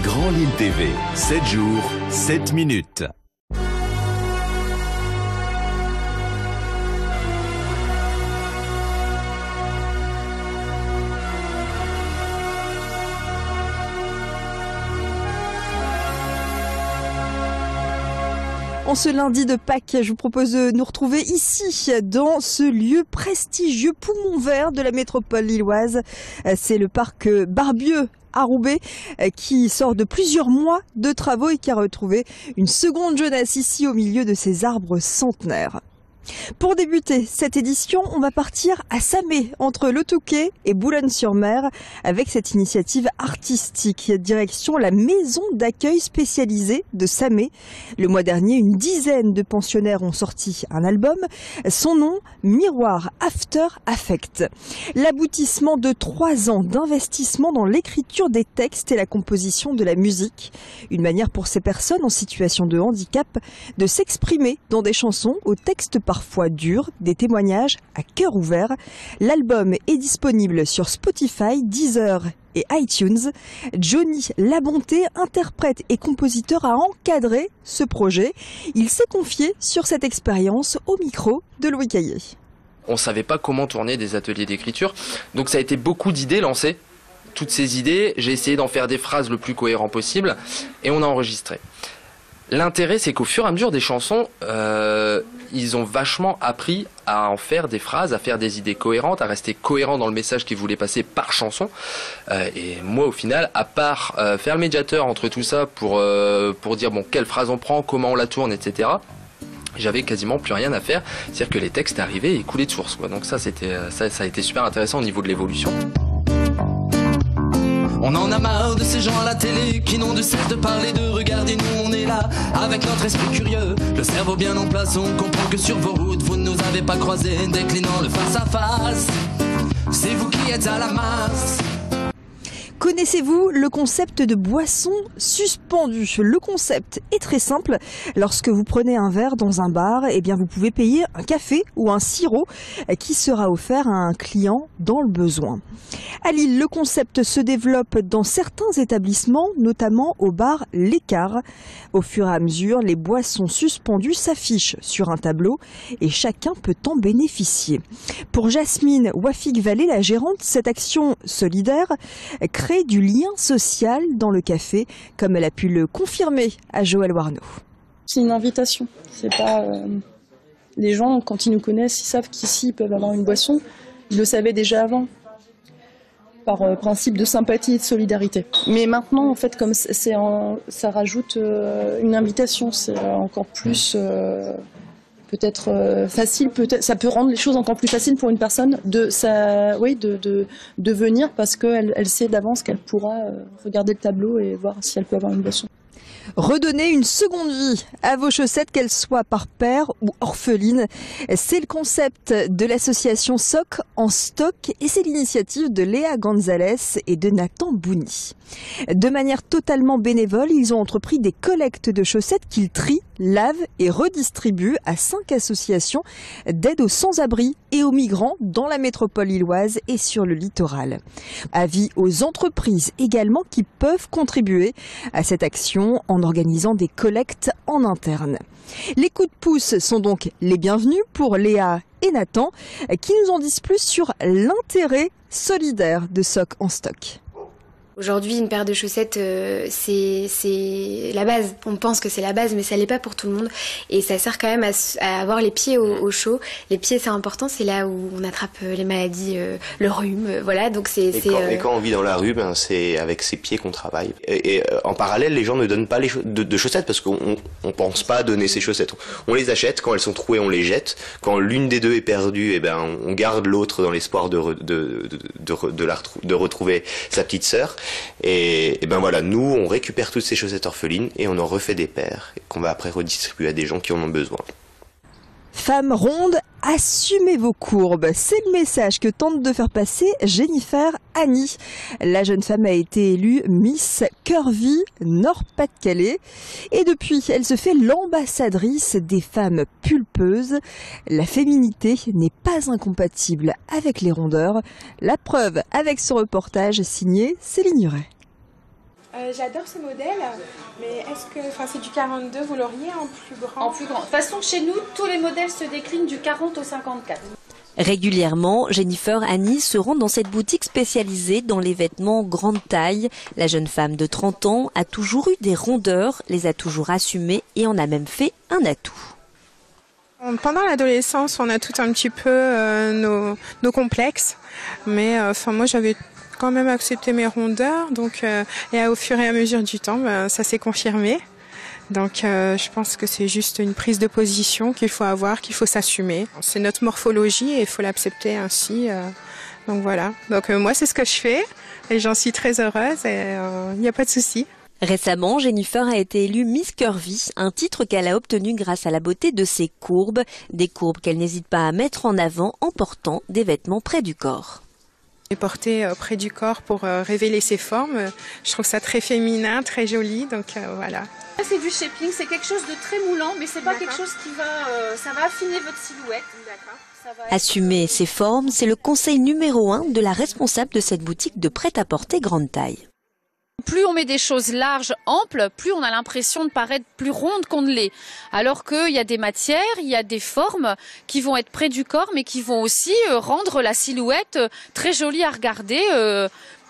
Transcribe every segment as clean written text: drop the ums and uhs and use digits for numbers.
Grand Lille TV, 7 jours, 7 minutes. En ce lundi de Pâques, je vous propose de nous retrouver ici, dans ce lieu prestigieux, poumon vert de la métropole lilloise. C'est le parc Barbieux à Roubaix, qui sort de plusieurs mois de travaux et qui a retrouvé une seconde jeunesse ici au milieu de ces arbres centenaires. Pour débuter cette édition, on va partir à Samé, entre Le Touquet et Boulogne-sur-Mer, avec cette initiative artistique. Direction la maison d'accueil spécialisée de Samé. Le mois dernier, une dizaine de pensionnaires ont sorti un album. Son nom, Miroir After Affect. L'aboutissement de 3 ans d'investissement dans l'écriture des textes et la composition de la musique. Une manière pour ces personnes en situation de handicap de s'exprimer dans des chansons aux textes parfois durs, des témoignages à cœur ouvert. L'album est disponible sur Spotify, Deezer et iTunes. Johnny Labonté, interprète et compositeur, a encadré ce projet. Il s'est confié sur cette expérience au micro de Louis Caillé. On ne savait pas comment tourner des ateliers d'écriture, donc ça a été beaucoup d'idées lancées. Toutes ces idées, j'ai essayé d'en faire des phrases le plus cohérent possible et on a enregistré. L'intérêt, c'est qu'au fur et à mesure des chansons, ils ont vachement appris à en faire des phrases, à faire des idées cohérentes, à rester cohérents dans le message qu'ils voulaient passer par chanson. Et moi, au final, à part faire le médiateur entre tout ça pour dire bon, quelle phrase on prend, comment on la tourne, etc., j'avais quasiment plus rien à faire. C'est-à-dire que les textes arrivaient et coulaient de source, quoi. Donc ça a été super intéressant au niveau de l'évolution. On en a marre de ces gens à la télé qui n'ont de cesse de parler de regarder, nous on est là avec notre esprit curieux, le cerveau bien en place. On comprend que sur vos routes vous ne nous avez pas croisés, déclinant le face à face. C'est vous qui êtes à la masse. Connaissez-vous le concept de boisson suspendue? Le concept est très simple. Lorsque vous prenez un verre dans un bar, eh bien vous pouvez payer un café ou un sirop qui sera offert à un client dans le besoin. À Lille, le concept se développe dans certains établissements, notamment au bar L'Écart. Au fur et à mesure, les boissons suspendues s'affichent sur un tableau et chacun peut en bénéficier. Pour Jasmine Wafik-Vallée, la gérante, cette action solidaire crée du lien social dans le café, comme elle a pu le confirmer à Joël Warneau. C'est une invitation. C'est pas les gens, quand ils nous connaissent, ils savent qu'ici ils peuvent avoir une boisson. Ils le savaient déjà avant, par principe de sympathie et de solidarité. Mais maintenant, en fait, comme ça rajoute une invitation, c'est encore plus peut-être facile, ça peut rendre les choses encore plus faciles pour une personne de venir parce qu'elle sait d'avance qu'elle pourra regarder le tableau et voir si elle peut avoir une boisson. Redonner une seconde vie à vos chaussettes, qu'elles soient par paire ou orphelines. C'est le concept de l'association SOC en stock et c'est l'initiative de Léa Gonzalez et de Nathan Bouni. De manière totalement bénévole, ils ont entrepris des collectes de chaussettes qu'ils trient, lavent et redistribuent à 5 associations d'aide aux sans-abri et aux migrants dans la métropole lilloise et sur le littoral. Avis aux entreprises également qui peuvent contribuer à cette action en organisant des collectes en interne. Les coups de pouce sont donc les bienvenus pour Léa et Nathan qui nous en disent plus sur l'intérêt solidaire de SOC en stock. Aujourd'hui, une paire de chaussettes, c'est la base. On pense que c'est la base, mais ça l'est pas pour tout le monde. Et ça sert quand même à avoir les pieds au chaud. Les pieds, c'est important. C'est là où on attrape les maladies, le rhume. Voilà. Donc et quand on vit dans la rue, c'est avec ses pieds qu'on travaille. Et en parallèle, les gens ne donnent pas de chaussettes parce qu'on pense pas donner ses chaussettes. On les achète. Quand elles sont trouées, on les jette. Quand l'une des deux est perdue, on garde l'autre dans l'espoir de retrouver sa petite sœur. Et voilà, nous on récupère toutes ces chaussettes orphelines et on en refait des paires qu'on va après redistribuer à des gens qui en ont besoin. Femmes rondes, Assumez vos courbes, c'est le message que tente de faire passer Jennifer Annie. La jeune femme a été élue Miss Curvy Nord-Pas-de-Calais et depuis, elle se fait l'ambassadrice des femmes pulpeuses. La féminité n'est pas incompatible avec les rondeurs. La preuve avec ce reportage signé Céline Huret. J'adore ce modèle, mais est-ce que c'est du 42, vous l'auriez en plus grand? En plus grand. De toute façon, chez nous, tous les modèles se déclinent du 40 au 54. Régulièrement, Jennifer Annie se rend dans cette boutique spécialisée dans les vêtements grande taille. La jeune femme de 30 ans a toujours eu des rondeurs, les a toujours assumées et en a même fait un atout. Pendant l'adolescence, on a tout un petit peu nos complexes, mais moi j'avais quand même accepté mes rondeurs, donc et au fur et à mesure du temps, ça s'est confirmé. Donc je pense que c'est juste une prise de position qu'il faut avoir, qu'il faut s'assumer. C'est notre morphologie et il faut l'accepter ainsi. Donc voilà. Donc moi c'est ce que je fais et j'en suis très heureuse et il n'y a pas de souci. Récemment, Jennifer a été élue Miss Curvy, un titre qu'elle a obtenu grâce à la beauté de ses courbes, des courbes qu'elle n'hésite pas à mettre en avant en portant des vêtements près du corps. J'ai porté près du corps pour révéler ses formes. Je trouve ça très féminin, très joli, donc voilà. C'est du shaping, c'est quelque chose de très moulant, mais c'est pas quelque chose qui va, ça va affiner votre silhouette. Assumer ses formes, c'est le conseil numéro 1 de la responsable de cette boutique de prêt-à-porter grande taille. Plus on met des choses larges, amples, plus on a l'impression de paraître plus ronde qu'on ne l'est. Alors qu'il y a des matières, il y a des formes qui vont être près du corps, mais qui vont aussi rendre la silhouette très jolie à regarder,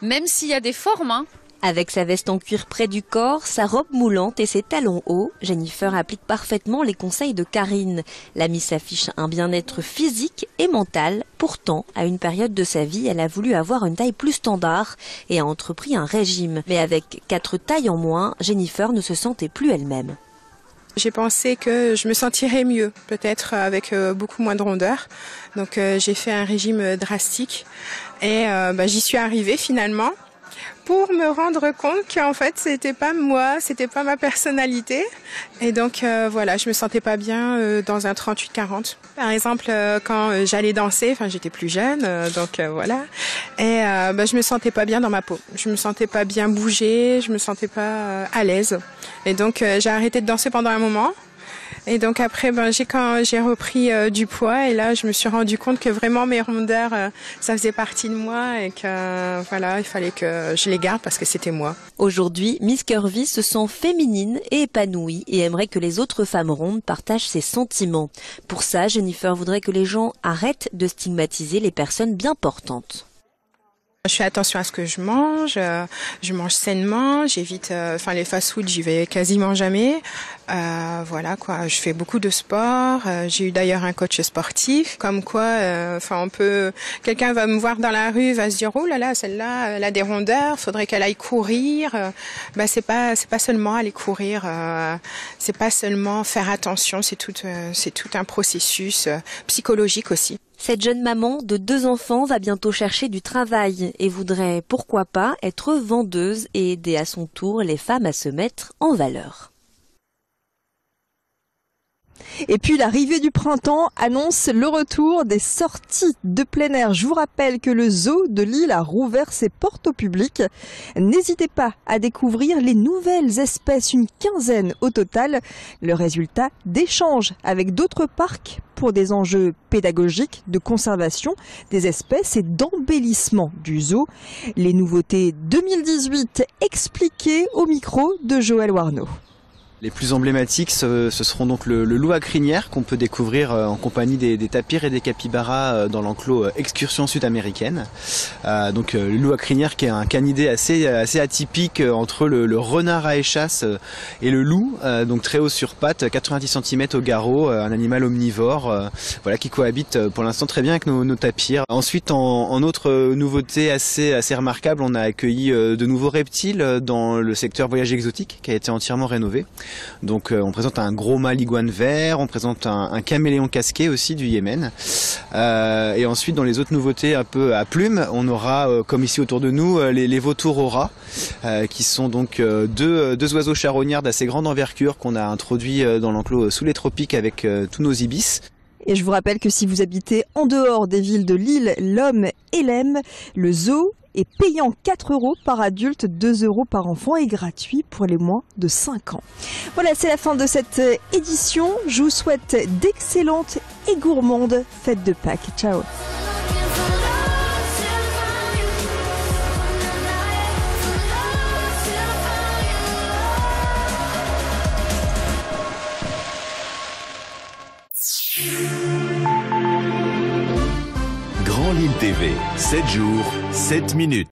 même s'il y a des formes. Avec sa veste en cuir près du corps, sa robe moulante et ses talons hauts, Jennifer applique parfaitement les conseils de Karine. La Miss affiche un bien-être physique et mental. Pourtant, à une période de sa vie, elle a voulu avoir une taille plus standard et a entrepris un régime. Mais avec 4 tailles en moins, Jennifer ne se sentait plus elle-même. J'ai pensé que je me sentirais mieux, peut-être avec beaucoup moins de rondeur. Donc j'ai fait un régime drastique et j'y suis arrivée finalement. Pour me rendre compte qu'en fait c'était pas moi, c'était pas ma personnalité et donc voilà, je me sentais pas bien dans un 38-40. Par exemple quand j'allais danser, j'étais plus jeune donc voilà et je me sentais pas bien dans ma peau. Je me sentais pas bien bouger, je me sentais pas à l'aise et donc j'ai arrêté de danser pendant un moment. Et donc après, quand j'ai repris du poids et là, je me suis rendu compte que vraiment mes rondeurs, ça faisait partie de moi et que voilà, il fallait que je les garde parce que c'était moi. Aujourd'hui, Miss Curvy se sent féminine et épanouie et aimerait que les autres femmes rondes partagent ses sentiments. Pour ça, Jennifer voudrait que les gens arrêtent de stigmatiser les personnes bien portantes. Je fais attention à ce que je mange sainement, j'évite les fast-food, j'y vais quasiment jamais. Voilà quoi, je fais beaucoup de sport, j'ai eu d'ailleurs un coach sportif, comme quoi quelqu'un va me voir dans la rue, va se dire "Oh là là, celle-là, elle a des rondeurs, faudrait qu'elle aille courir." C'est pas seulement aller courir, c'est pas seulement faire attention, c'est tout un processus psychologique aussi. Cette jeune maman de 2 enfants va bientôt chercher du travail et voudrait, pourquoi pas, être vendeuse et aider à son tour les femmes à se mettre en valeur. Et puis l'arrivée du printemps annonce le retour des sorties de plein air. Je vous rappelle que le zoo de Lille a rouvert ses portes au public. N'hésitez pas à découvrir les nouvelles espèces, une quinzaine au total. Le résultat d'échanges avec d'autres parcs pour des enjeux pédagogiques, de conservation des espèces et d'embellissement du zoo. Les nouveautés 2018 expliquées au micro de Joël Warneau. Les plus emblématiques, ce seront donc le loup à crinière qu'on peut découvrir en compagnie des tapirs et des capybaras dans l'enclos excursion sud-américaine. Donc le loup à crinière qui est un canidé assez atypique entre le renard à échasse et le loup, donc très haut sur pattes, 90 cm au garrot, un animal omnivore qui cohabite pour l'instant très bien avec nos tapirs. Ensuite, en autre nouveauté assez remarquable, on a accueilli de nouveaux reptiles dans le secteur voyage exotique qui a été entièrement rénové. Donc on présente un gros mâle iguane vert, on présente un caméléon casqué aussi du Yémen. Et ensuite dans les autres nouveautés un peu à plumes, on aura comme ici autour de nous les vautours au rat, qui sont donc deux oiseaux charognards d'assez grande envergure qu'on a introduits dans l'enclos sous les tropiques avec tous nos ibis. Et je vous rappelle que si vous habitez en dehors des villes de Lille, Lomme et Lem, le zoo est payant 4 € par adulte, 2 € par enfant et gratuit pour les moins de 5 ans. Voilà, c'est la fin de cette édition. Je vous souhaite d'excellentes et gourmandes fêtes de Pâques. Ciao. Grand Lille TV, 7 jours, 7 minutes.